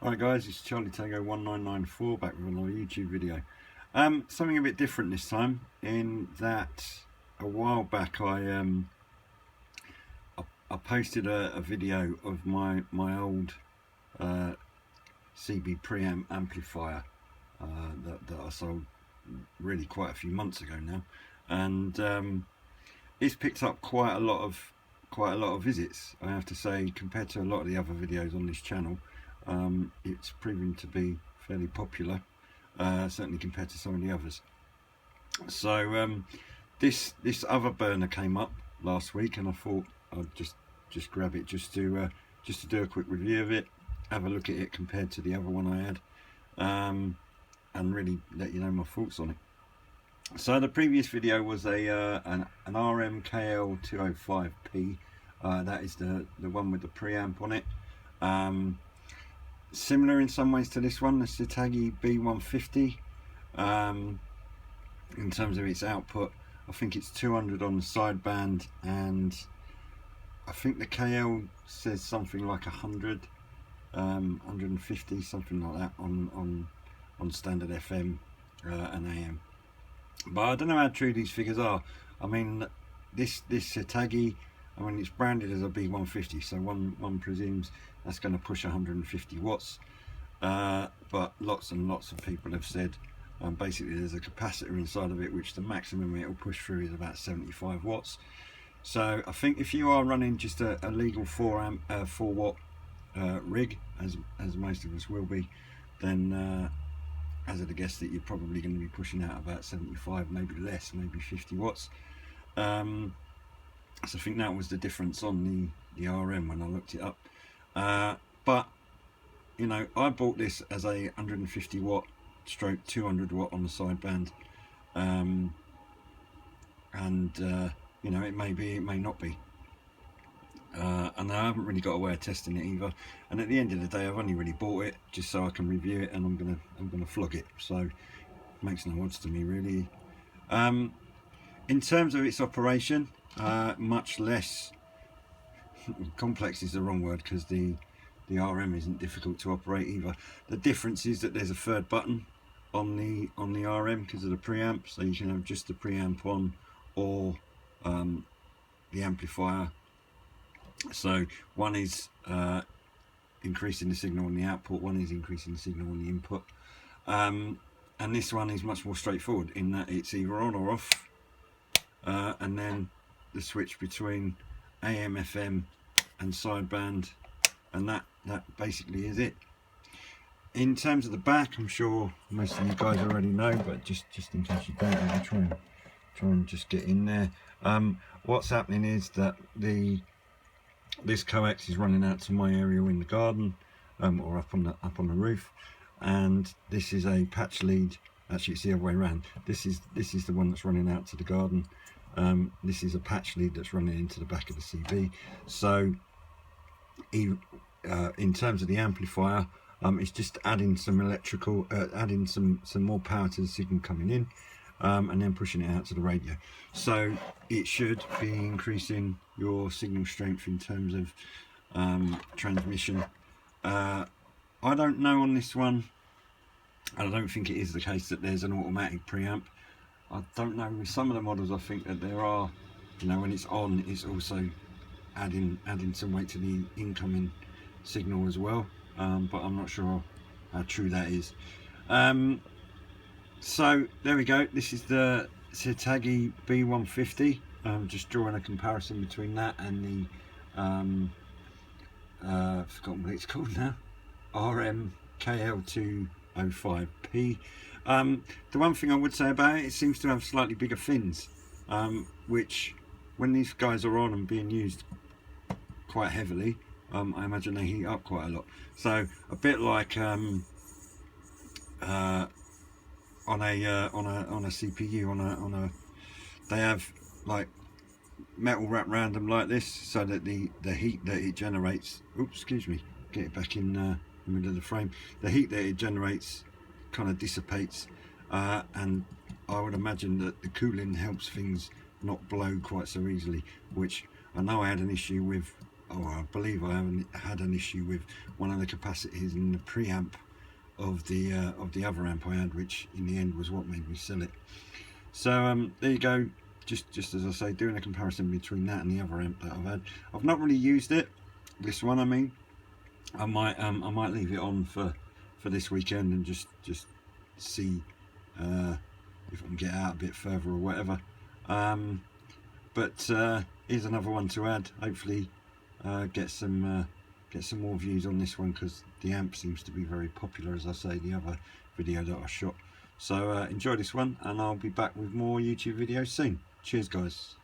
Alright guys, it's Charlie Tango 1994 back with another YouTube video. Something a bit different this time, in that a while back I posted a video of my old CB preamp amplifier that I sold really quite a few months ago now, and it's picked up quite a lot of visits, I have to say, compared to a lot of the other videos on this channel. It's proven to be fairly popular, certainly compared to some of the others. So this other burner came up last week, and I thought I'd just grab it just to do a quick review of it, have a look at it compared to the other one I had, and really let you know my thoughts on it. So the previous video was an RMKL205P. That is the one with the preamp on it. Similar in some ways to this one, the Zetagi B150. In terms of its output, I think it's 200 on the sideband, and I think the KL says something like 100, 150, something like that on standard FM and AM. But I don't know how true these figures are. I mean, this Zetagi, I mean, it's branded as a B150, so one presumes that's going to push 150 watts. But lots and lots of people have said basically there's a capacitor inside of it which the maximum it will push through is about 75 watts. So I think if you are running just a legal 4 watt rig, as most of us will be, then hazard a guess that you're probably going to be pushing out about 75, maybe less, maybe 50 watts. So I think that was the difference on the RM when I looked it up. But you know, I bought this as a 150 watt stroke 200 watt on the sideband, and you know, it may be, it may not be, and I haven't really got a way of testing it either. And at the end of the day, I've only really bought it just so I can review it, and I'm gonna flog it, so it makes no odds to me really. In terms of its operation, much less complex is the wrong word, because the RM isn't difficult to operate either. The difference is that there's a third button on the RM because of the preamp, so you can have just the preamp on or the amplifier. So one is increasing the signal on the output, one is increasing the signal on the input, and this one is much more straightforward in that it's either on or off, and then the switch between AM, FM and sideband, and that basically is it. In terms of the back, I'm sure most of you guys already know, but just in case you don't, I'll try and just get in there. What's happening is that this coax is running out to my area in the garden, or up on the roof, and this is a patch lead. Actually, it's the other way around. This is the one that's running out to the garden. This is a patch lead that's running into the back of the CB. So in terms of the amplifier, it's just adding some electrical, adding some more power to the signal coming in, and then pushing it out to the radio. So it should be increasing your signal strength in terms of transmission. I don't know on this one. I don't think it is the case that there's an automatic preamp. I don't know, with some of the models I think that there are, you know, when it's on, it's also adding some weight to the incoming signal as well, but I'm not sure how true that is. So there we go, this is the Zetagi B150. Just drawing a comparison between that and the I've forgotten what it's called now, RMKL205P. The one thing I would say about it, it seems to have slightly bigger fins, which when these guys are on and being used quite heavily, I imagine they heat up quite a lot. So a bit like on a CPU, they have like metal wrapped around them like this, so that the heat that it generates, oops, excuse me, get it back in the middle of the frame, the heat that it generates kind of dissipates, and I would imagine that the cooling helps things not blow quite so easily, which I know I had an issue with I believe I haven't had an issue with one of the capacitors in the preamp of the other amp I had, which in the end was what made me sell it. So there you go. Just as I say, doing a comparison between that and the other amp that I've had. I've not really used it. This one, I mean, I might leave it on for this weekend and just see if I can get out a bit further or whatever. But here's another one to add. Hopefully get some more views on this one, because the amp seems to be very popular, as I say, the other video that I shot. So enjoy this one, and I'll be back with more YouTube videos soon. Cheers guys.